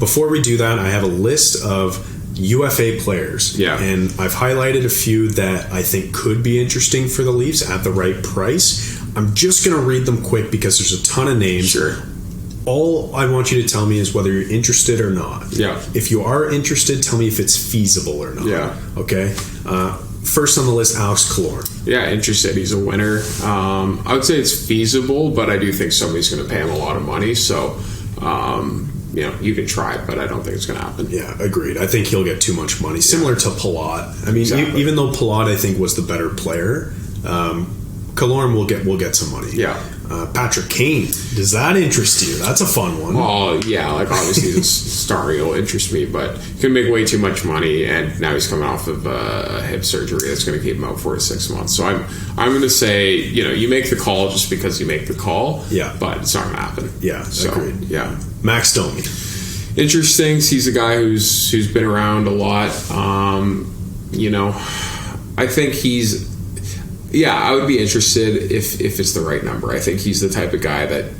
before we do that, I have a list of UFA players. Yeah. And I've highlighted a few that I think could be interesting for the Leafs at the right price. I'm just going to read them quick because there's a ton of names. Sure. All I want you to tell me is whether you're interested or not. Yeah. If you are interested, tell me if it's feasible or not. Yeah. Okay? First on the list, Alex Killorn. Yeah, interested. He's a winner. I would say it's feasible, but I do think somebody's going to pay him a lot of money. So, you can try it, but I don't think it's going to happen. Yeah, agreed. I think he'll get too much money. Similar to Palat. I mean, Exactly. even though Palat, I think, was the better player, Killorn will get some money. Yeah. Patrick Kane. Does that interest you? That's a fun one. Well, yeah, like obviously this story will interest me, but he can make way too much money, and now he's coming off of a hip surgery that's going to keep him out 4 to 6 months. So I'm going to say, you make the call just because you make the call. Yeah. But it's not going to happen. Yeah, so, agreed. Yeah. Max Domi. Interesting. He's a guy who's been around a lot. I think he's. Yeah, I would be interested if it's the right number. I think he's the type of guy that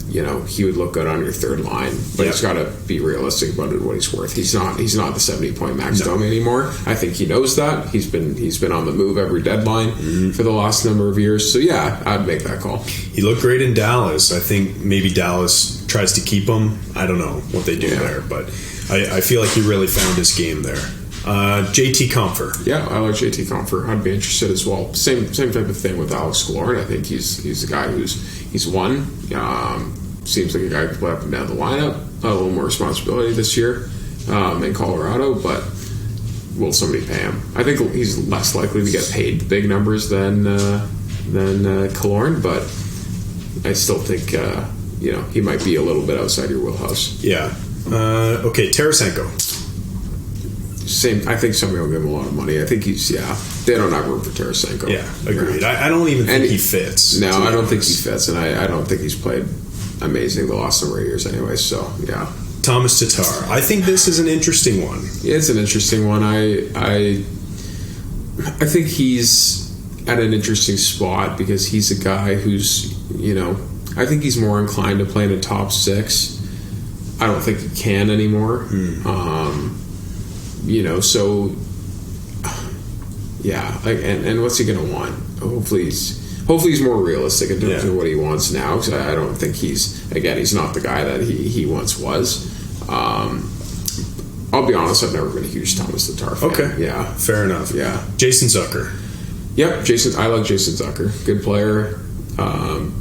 he would look good on your third line, but he's got to be realistic about what he's worth. He's not the 70-point Max Domi anymore. I think he knows that. He's been on the move every deadline for the last number of years. So yeah, I'd make that call. He looked great in Dallas. I think maybe Dallas tries to keep him. I don't know what they do there, but I feel like he really found his game there. JT Comfer. Yeah, I like JT Comfer. I'd be interested as well. Same type of thing with Alex Killorn. I think he's a guy he's won. Seems like a guy who can play up and down the lineup. A little more responsibility this year in Colorado, but will somebody pay him? I think he's less likely to get paid big numbers than Killorn, but I still think he might be a little bit outside your wheelhouse. Yeah. Okay, Tarasenko. Same. I think somebody will give him a lot of money. I think they don't have room for Tarasenko. Yeah, agreed. I don't even think he fits. No, I don't think he fits, and I don't think he's played amazing the last number of years anyway. So yeah. Thomas Tatar. I think this is an interesting one. Yeah, it's an interesting one. I think he's at an interesting spot because he's a guy who's I think he's more inclined to play in the top 6. I don't think he can anymore. So yeah, and what's he going to want? Hopefully he's more realistic in terms of what he wants now, because I don't think he's not the guy that he once was. I'll be honest, I've never been a huge Thomas Tatar fan. Okay. Yeah. Fair enough. Yeah. Jason Zucker. Yep, I like Jason Zucker. Good player.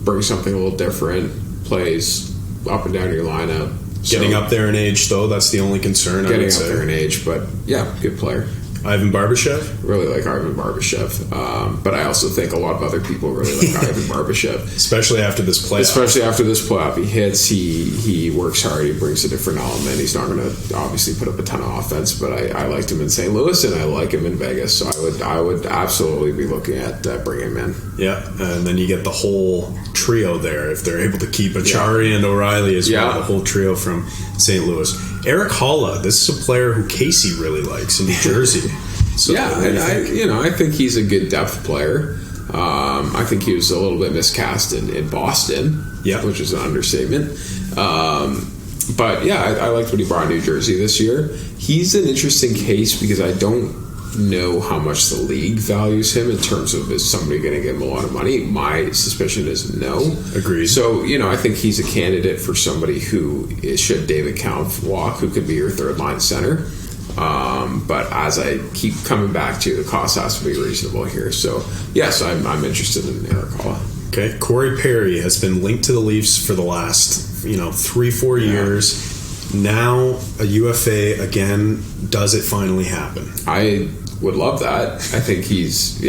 Brings something a little different. Plays up and down your lineup. Getting up there in age, though, that's the only concern. Getting up there in age, but yeah, good player. Ivan Barbashev? Really like Ivan Barbashev. But I also think a lot of other people really like Ivan Barbashev. Especially after this playoff. He hits, he works hard, he brings a different element. He's not going to obviously put up a ton of offense, but I liked him in St. Louis and I like him in Vegas, so I would absolutely be looking at bringing him in. Yeah, and then you get the whole trio there if they're able to keep Achari and O'Reilly as well, the whole trio from St. Louis. Eric Holla, this is a player who Casey really likes in New Jersey. So I think he's a good depth player. I think he was a little bit miscast in Boston, which is an understatement. But yeah, I liked what he brought in New Jersey this year. He's an interesting case because I don't know how much the league values him in terms of is somebody going to give him a lot of money. My suspicion is no. Agreed. So, I think he's a candidate for somebody who should David Kampf walk, who could be your third line center. But as I keep coming back to, the cost has to be reasonable here. So, yes, I'm interested in Eric Holla. Okay. Corey Perry has been linked to the Leafs for the last, 3-4 years. Now a UFA again. Does it finally happen? I would love that. I think he's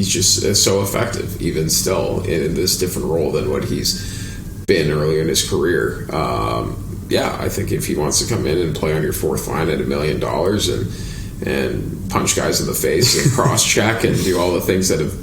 just so effective, even still in this different role than what he's been earlier in his career. I think if he wants to come in and play on your fourth line at $1 million and punch guys in the face and cross check and do all the things that have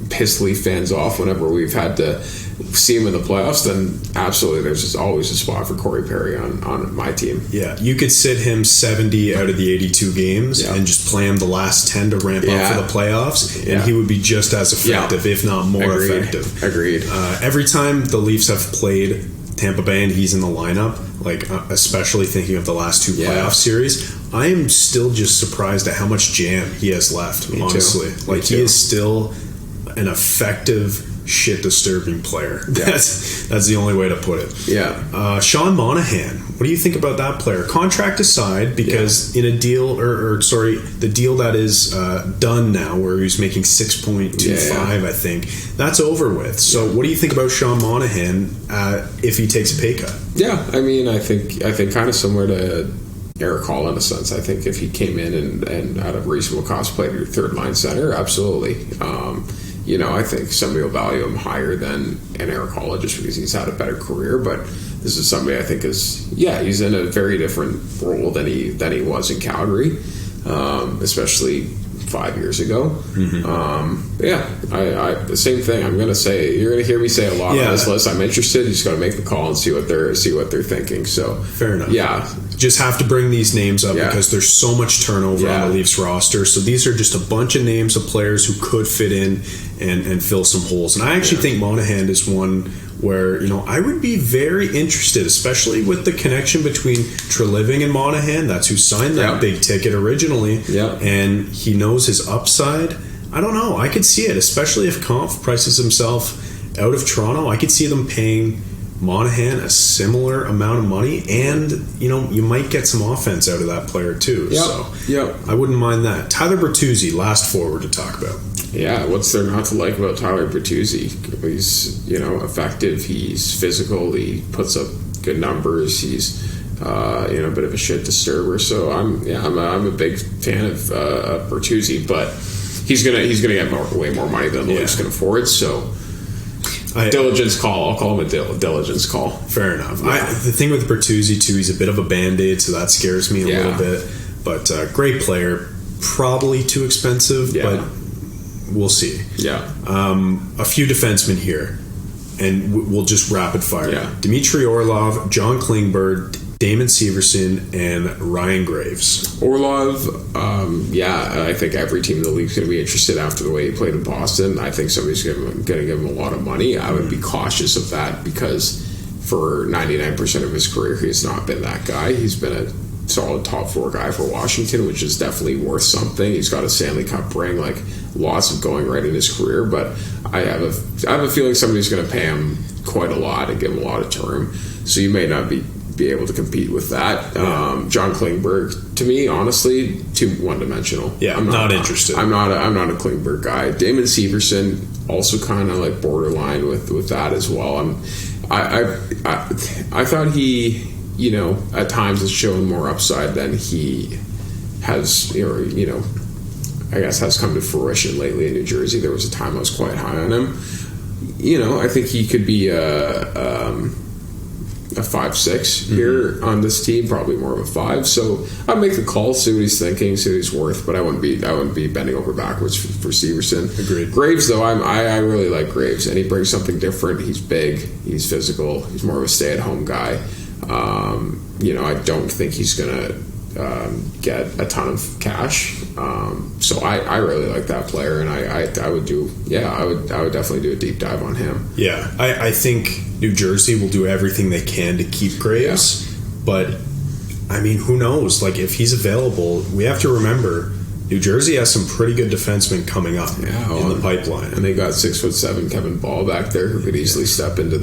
pissed Leaf fans off whenever we've had to see him in the playoffs, then absolutely there's just always a spot for Corey Perry on my team. Yeah, you could sit him 70 out of the 82 games and just play him the last 10 to ramp up for the playoffs, and he would be just as effective, if not more effective. Agreed. Every time the Leafs have played Tampa Bay and he's in the lineup, like especially thinking of the last two playoff series, I am still just surprised at how much jam he has left. Me honestly, too. like he is still an effective, shit disturbing player. That's the only way to put it. Yeah. Sean Monahan, what do you think about that player? Contract aside, because in a deal, the deal that is done now, where he's making 6.25, I think that's over with. So, what do you think about Sean Monahan if he takes a pay cut? Yeah, I mean, I think kind of similar to Eric Hall in a sense. I think if he came in and at a reasonable cost played your third line center, absolutely. I think somebody will value him higher than an Eric Hall just because he's had a better career. But this is somebody I think he's in a very different role than he was in Calgary, especially 5 years ago. I the same thing. I'm going to say you're going to hear me say a lot on this list. I'm interested. You just got to make the call and see what they're thinking. So fair enough. Yeah, just have to bring these names up because there's so much turnover on the Leafs roster. So these are just a bunch of names of players who could fit in and fill some holes. And I actually think Monahan is one where, I would be very interested, especially with the connection between Treliving and Monahan. That's who signed that big ticket originally. And he knows his upside. I don't know. I could see it, especially if Kampf prices himself out of Toronto. I could see them paying Monahan a similar amount of money, and you might get some offense out of that player too. I wouldn't mind that. Tyler Bertuzzi, last forward to talk about. Yeah, what's there not to like about Tyler Bertuzzi? He's effective. He's physical. He puts up good numbers. He's a bit of a shit disturber. So I'm a big fan of Bertuzzi, but he's gonna get way more money than the Leafs can afford. So. Diligence call. I'll call him a diligence call. Fair enough. The thing with Bertuzzi too, he's a bit of a band-aid, so that scares me a little bit. But great player, probably too expensive, but we'll see. A few defensemen here, and we'll just rapid fire. Dmitry Orlov, John Klingberg, Damon Severson, and Ryan Graves. Orlov, I think every team in the league is going to be interested after the way he played in Boston. I think somebody's going to give him a lot of money. I would be cautious of that because for 99% of his career, he's not been that guy. He's been a solid top four guy for Washington, which is definitely worth something. He's got a Stanley Cup ring, like lots of going right in his career, but I have a feeling somebody's going to pay him quite a lot and give him a lot of term. So you may not be able to compete with that. John Klingberg, to me, honestly, too one-dimensional. I'm not interested. I'm not a Klingberg guy. Damon Severson, also kind of like borderline with that as well. I thought he, at times has shown more upside than he has, I guess has come to fruition lately in New Jersey. There was a time I was quite high on him. I think he could be a 5-6 here on this team, probably more of a 5. So I'd make the call, see what he's thinking, see what he's worth, but I wouldn't be bending over backwards for Severson. Agreed. Graves, though, I really like Graves, and he brings something different. He's big, he's physical, he's more of a stay-at-home guy. I don't think he's gonna get a ton of cash. So I really like that player, and I would definitely do a deep dive on him. Yeah, I think New Jersey will do everything they can to keep Graves, but I mean, who knows? Like, if he's available, we have to remember New Jersey has some pretty good defensemen coming up in the pipeline, and they got 6'7" Kevin Ball back there who could easily step into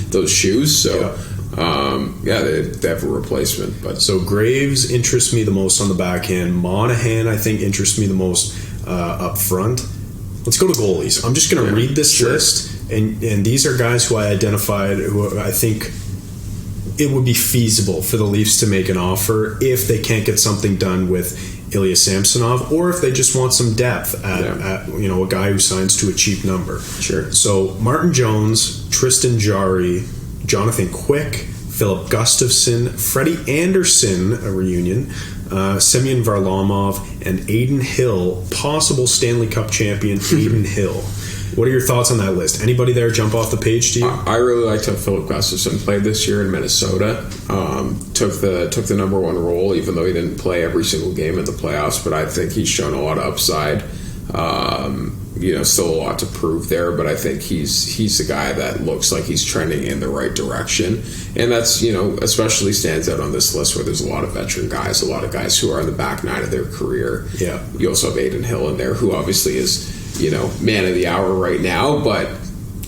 those shoes. So. They have a replacement. But so Graves interests me the most on the back end. Monahan, I think, interests me the most up front. Let's go to goalies. I'm just going to read this list, and these are guys who I identified who I think it would be feasible for the Leafs to make an offer if they can't get something done with Ilya Samsonov, or if they just want some depth at a guy who signs to a cheap number. Sure. So Martin Jones, Tristan Jarry, Jonathan Quick, Philip Gustafson, Freddie Anderson, a reunion, Semyon Varlamov, and Aiden Hill, possible Stanley Cup champion Aiden Hill. What are your thoughts on that list? Anybody there jump off the page to you? I really liked how Philip Gustafson played this year in Minnesota. Took the number one role, even though he didn't play every single game in the playoffs. But I think he's shown a lot of upside. still a lot to prove there, but I think he's the guy that looks like he's trending in the right direction. And that's, especially stands out on this list where there's a lot of veteran guys, a lot of guys who are in the back nine of their career. Yeah. You also have Aiden Hill in there, who obviously is, man of the hour right now, but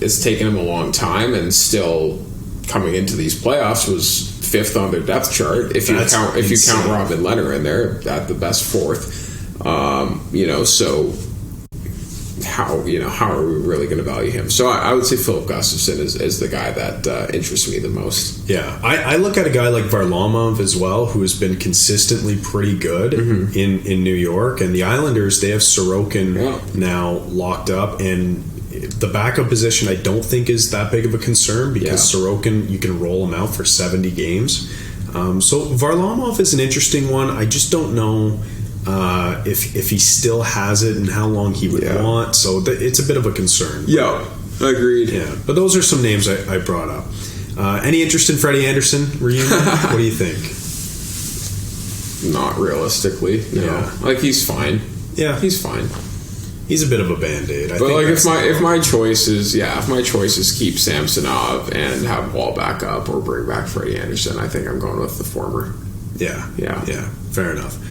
it's taken him a long time, and still coming into these playoffs was fifth on their depth chart. If you count Robin Leonard in there, at the best fourth. So how are we really going to value him? So I would say Philip Gustafson is the guy that interests me the most. Yeah, I look at a guy like Varlamov as well, who has been consistently pretty good in New York. And the Islanders, they have Sorokin now locked up, and the backup position I don't think is that big of a concern, because Sorokin, you can roll him out for 70 games. So Varlamov is an interesting one. I just don't know if he still has it and how long he would want. So it's a bit of a concern. Yeah, agreed. Yeah, but those are some names I brought up. Any interest in Freddie Anderson reunion? What do you think? Not realistically. No. Yeah. Like, he's fine. Yeah, he's fine. He's a bit of a band-aid. But like, if my choice is keep Samsonov and have Wall back up or bring back Freddie Anderson, I think I'm going with the former. Yeah. Fair enough.